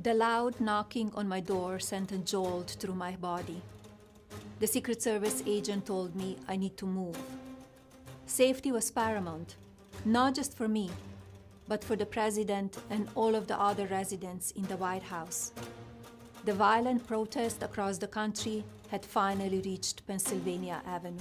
The loud knocking on my door sent a jolt through my body. The Secret Service agent told me I need to move. Safety was paramount, not just for me, but for the president and all of the other residents in the White House. The violent protest across the country had finally reached Pennsylvania Avenue.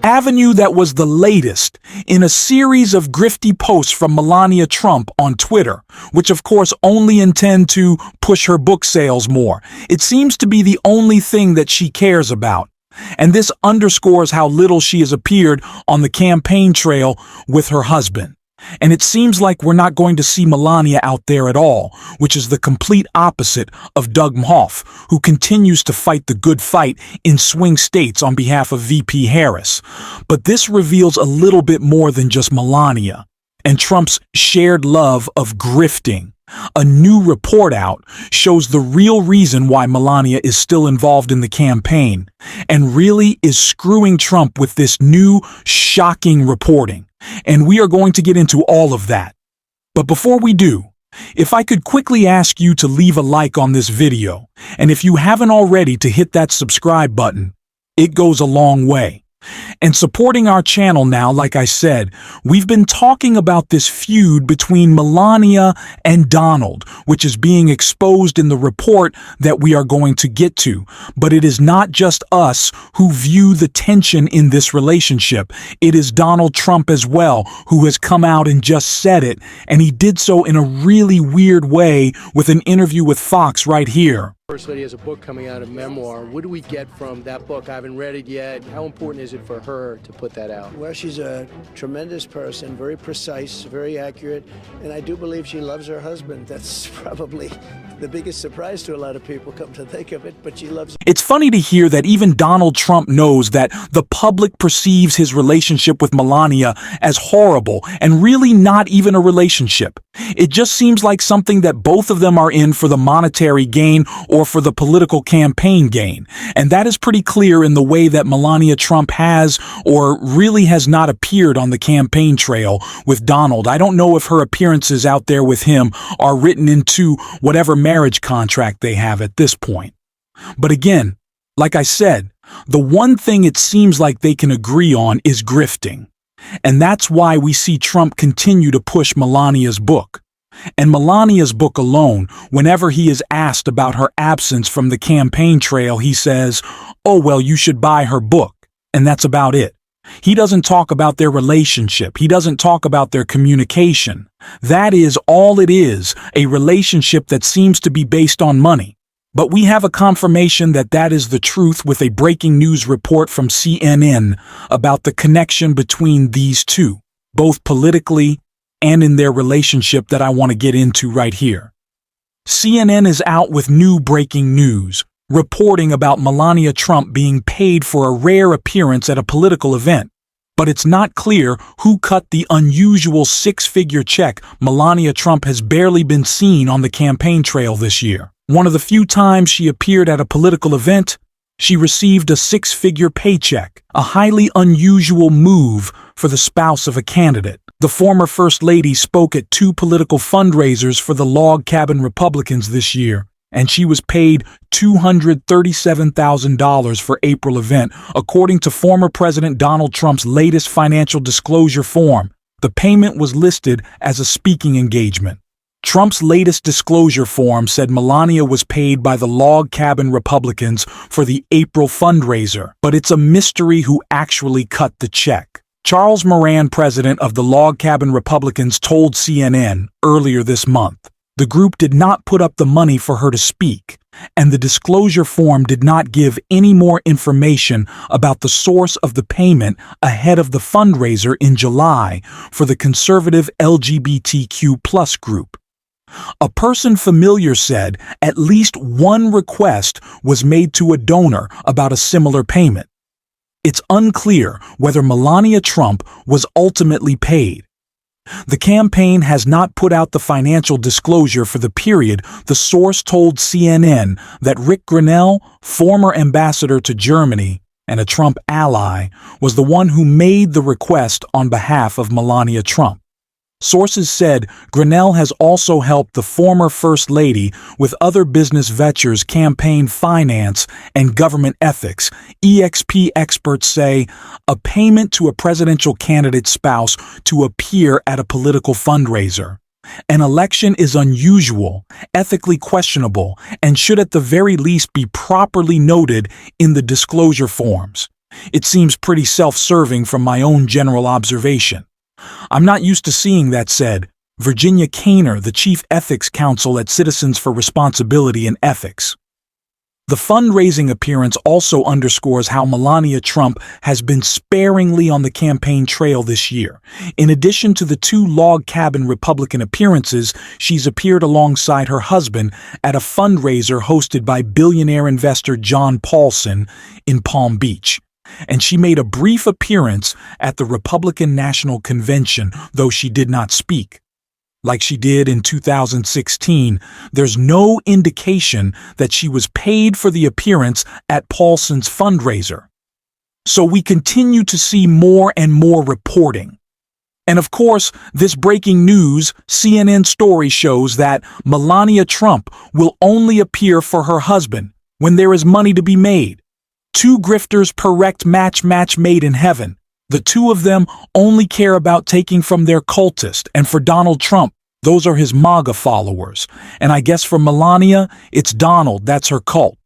Avenue that was the latest in a series of grifty posts from Melania Trump on Twitter, which of course only intend to push her book sales more. It seems to be the only thing that she cares about. And this underscores how little she has appeared on the campaign trail with her husband. And it seems like we're not going to see Melania out there at all, which is the complete opposite of Doug Mhoff, who continues to fight the good fight in swing states on behalf of VP Harris. But this reveals a little bit more than just Melania and Trump's shared love of grifting. A new report out shows the real reason why Melania is still involved in the campaign and really is screwing Trump with this new, shocking reporting. And we are going to get into all of that. But before we do, if I could quickly ask you to leave a like on this video, and if you haven't already, to hit that subscribe button, it goes a long way. And supporting our channel now, like I said, we've been talking about this feud between Melania and Donald, which is being exposed in the report that we are going to get to. But it is not just us who view the tension in this relationship. It is Donald Trump as well, who has come out and just said it, and he did so in a really weird way with an interview with Fox right here. First Lady has a book coming out, a memoir. What do we get from that book? I haven't read it yet. How important is it for her to put that out? Well, she's a tremendous person, very precise, very accurate, and I do believe she loves her husband. That's probably the biggest surprise to a lot of people, come to think of it, but she loves him. It's funny to hear that even Donald Trump knows that the public perceives his relationship with Melania as horrible and really not even a relationship. It just seems like something that both of them are in for the monetary gain or for the political campaign gain. And that is pretty clear in the way that Melania Trump has or really has not appeared on the campaign trail with Donald. I don't know if her appearances out there with him are written into whatever marriage contract they have at this point. But again, like I said, the one thing it seems like they can agree on is grifting. And that's why we see Trump continue to push Melania's book. And Melania's book alone, whenever he is asked about her absence from the campaign trail, he says, "Oh, well, you should buy her book." And that's about it. He doesn't talk about their relationship. He doesn't talk about their communication. That is all it is, a relationship that seems to be based on money. But we have a confirmation that that is the truth with a breaking news report from CNN about the connection between these two, both politically and in their relationship, that I want to get into right here. CNN is out with new breaking news, reporting about Melania Trump being paid for a rare appearance at a political event. But it's not clear who cut the unusual six-figure check. Melania Trump has barely been seen on the campaign trail this year. One of the few times she appeared at a political event, she received a six-figure paycheck, a highly unusual move for the spouse of a candidate. The former First Lady spoke at 2 political fundraisers for the Log Cabin Republicans this year, and she was paid $237,000 for April event, according to former President Donald Trump's latest financial disclosure form. The payment was listed as a speaking engagement. Trump's latest disclosure form said Melania was paid by the Log Cabin Republicans for the April fundraiser, but it's a mystery who actually cut the check. Charles Moran, president of the Log Cabin Republicans, told CNN earlier this month the group did not put up the money for her to speak, and the disclosure form did not give any more information about the source of the payment ahead of the fundraiser in July for the conservative LGBTQ+ group. A person familiar said at least one request was made to a donor about a similar payment. It's unclear whether Melania Trump was ultimately paid. The campaign has not put out the financial disclosure for the period. The source told CNN that Rick Grinnell, former ambassador to Germany, and a Trump ally, was the one who made the request on behalf of Melania Trump. Sources said Grinnell has also helped the former First Lady with other business ventures, campaign finance, and government ethics. EXP experts say a payment to a presidential candidate's spouse to appear at a political fundraiser. An election is unusual, ethically questionable, and should at the very least be properly noted in the disclosure forms. It seems pretty self-serving from my own general observation. I'm not used to seeing that said. Virginia Kaner, the chief ethics counsel at Citizens for Responsibility and Ethics. The fundraising appearance also underscores how Melania Trump has been sparingly on the campaign trail this year. In addition to the 2 log cabin Republican appearances, she's appeared alongside her husband at a fundraiser hosted by billionaire investor John Paulson in Palm Beach. And she made a brief appearance at the Republican National Convention, though she did not speak. Like she did in 2016, there's no indication that she was paid for the appearance at Paulson's fundraiser. So we continue to see more and more reporting. And of course, this breaking news CNN story shows that Melania Trump will only appear for her husband when there is money to be made. 2 grifters per wrecked match made in heaven. The 2 of them only care about taking from their cultist, and for Donald Trump, those are his MAGA followers. And I guess for Melania, it's Donald, that's her cult.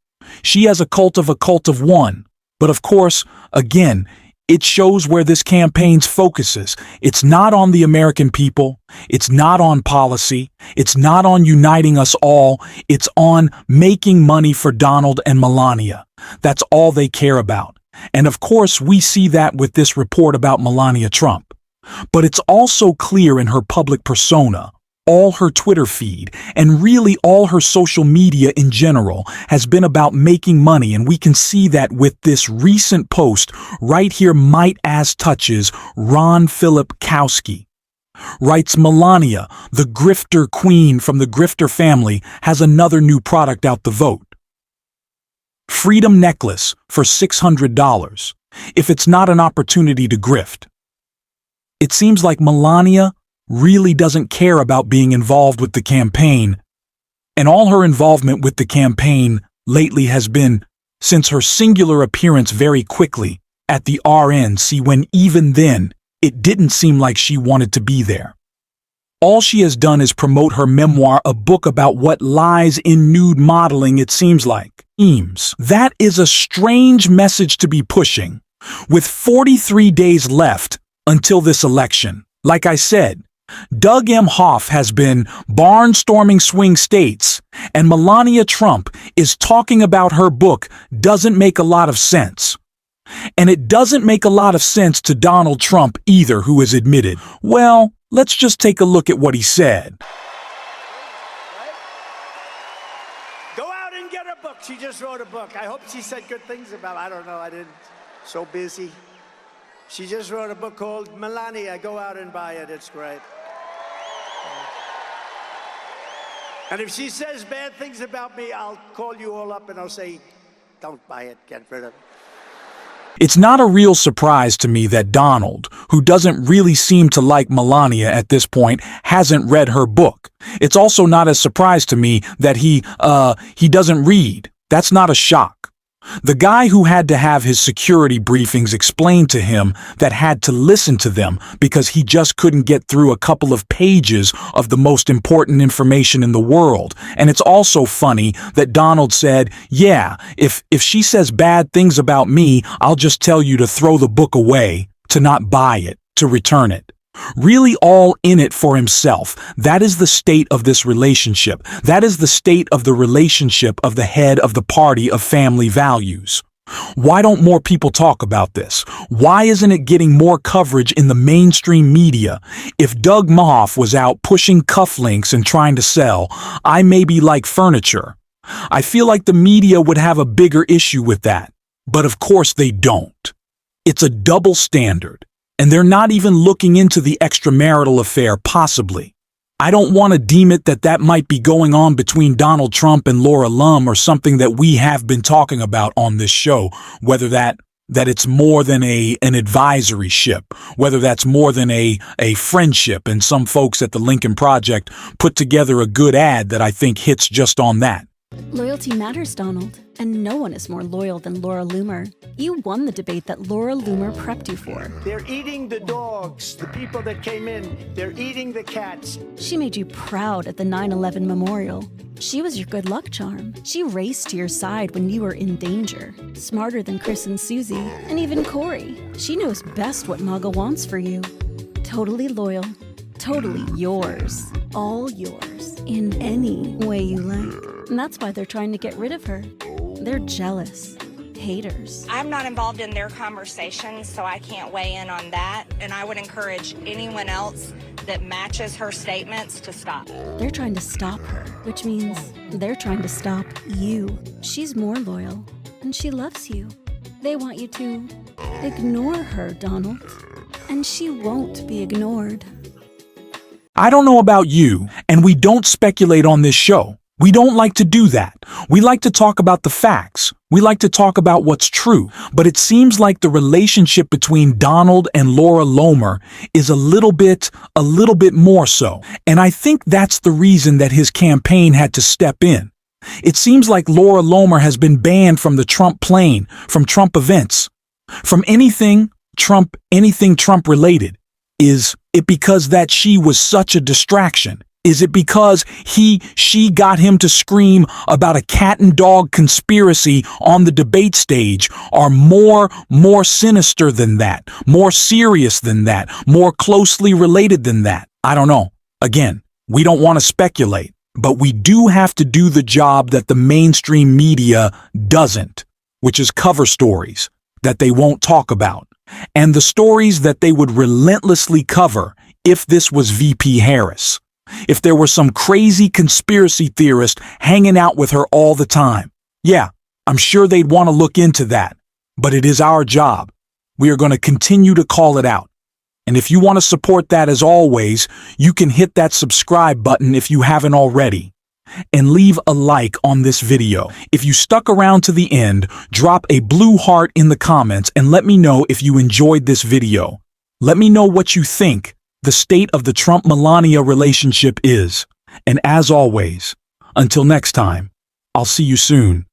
She has a cult of one. But of course, again, it shows where this campaign's focuses. It's not on the American people. It's not on policy. It's not on uniting us all. It's on making money for Donald and Melania. That's all they care about. And of course, we see that with this report about Melania Trump. But it's also clear in her public persona, all her Twitter feed, and really all her social media in general has been about making money, and we can see that with this recent post right here. Might as touches Ron Philip Kowski. Writes Melania, the grifter queen from the grifter family, has another new product out the vote. Freedom necklace for $600. If it's not an opportunity to grift. It seems like Melania really doesn't care about being involved with the campaign, and all her involvement with the campaign lately has been since her singular appearance very quickly at the RNC, when even then it didn't seem like she wanted to be there. All she has done is promote her memoir, a book about what lies in nude modeling, it seems like. That is a strange message to be pushing, with 43 days left until this election. Like I said, Doug M. Hoff has been barnstorming swing states, and Melania Trump is talking about her book doesn't make a lot of sense. And it doesn't make a lot of sense to Donald Trump either, who has admitted, well, let's just take a look at what he said. Go out and get a book. She just wrote a book. I hope she said good things about it. I don't know. I didn't. So busy. She just wrote a book called Melania. Go out and buy it. It's great. And if she says bad things about me, I'll call you all up and I'll say, don't buy it. Get rid of it. It's not a real surprise to me that Donald, who doesn't really seem to like Melania at this point, hasn't read her book. It's also not a surprise to me that he doesn't read. That's not a shock. The guy who had to have his security briefings explained to him that had to listen to them because he just couldn't get through a couple of pages of the most important information in the world. And it's also funny that Donald said, yeah, if she says bad things about me, I'll just tell you to throw the book away, to not buy it, to return it. Really all in it for himself. That is the state of this relationship. That is the state of the relationship of the head of the party of family values. Why don't more people talk about this? Why isn't it getting more coverage in the mainstream media? If Doug Moff was out pushing cufflinks and trying to sell, I maybe like furniture. I feel like the media would have a bigger issue with that. But of course they don't. It's a double standard. And they're not even looking into the extramarital affair, possibly. I don't want to deem it that might be going on between Donald Trump and Laura Loomer, or something that we have been talking about on this show, whether that that it's more than an advisory ship, whether that's more than a friendship, and some folks at the Lincoln Project put together a good ad that I think hits just on that. Loyalty matters, Donald, and no one is more loyal than Laura Loomer. You won the debate that Laura Loomer prepped you for. They're eating the dogs, the people that came in. They're eating the cats. She made you proud at the 9/11 memorial. She was your good luck charm. She raced to your side when you were in danger. Smarter than Chris and Susie, and even Corey. She knows best what MAGA wants for you. Totally loyal, totally yours. All yours, in any way you like. And that's why they're trying to get rid of her. They're jealous. Haters. I'm not involved in their conversations, so I can't weigh in on that. And I would encourage anyone else that matches her statements to stop. They're trying to stop her, which means they're trying to stop you. She's more loyal, and she loves you. They want you to ignore her, Donald. And she won't be ignored. I don't know about you, and we don't speculate on this show. We don't like to do that. We like to talk about the facts. We like to talk about what's true. But it seems like the relationship between Donald and Laura Loomer is a little bit more so. And I think that's the reason that his campaign had to step in. It seems like Laura Loomer has been banned from the Trump plane, from Trump events, from anything Trump related. Is it because that she was such a distraction? Is it because she got him to scream about a cat and dog conspiracy on the debate stage, or more sinister than that, more serious than that, more closely related than that? I don't know. Again, we don't want to speculate, but we do have to do the job that the mainstream media doesn't, which is cover stories that they won't talk about, and the stories that they would relentlessly cover if this was VP Harris. If there were some crazy conspiracy theorist hanging out with her all the time. Yeah, I'm sure they'd want to look into that. But it is our job. We are going to continue to call it out. And if you want to support that, as always, you can hit that subscribe button if you haven't already. And leave a like on this video. If you stuck around to the end, drop a blue heart in the comments and let me know if you enjoyed this video. Let me know what you think the state of the Trump-Melania relationship is. And as always, until next time, I'll see you soon.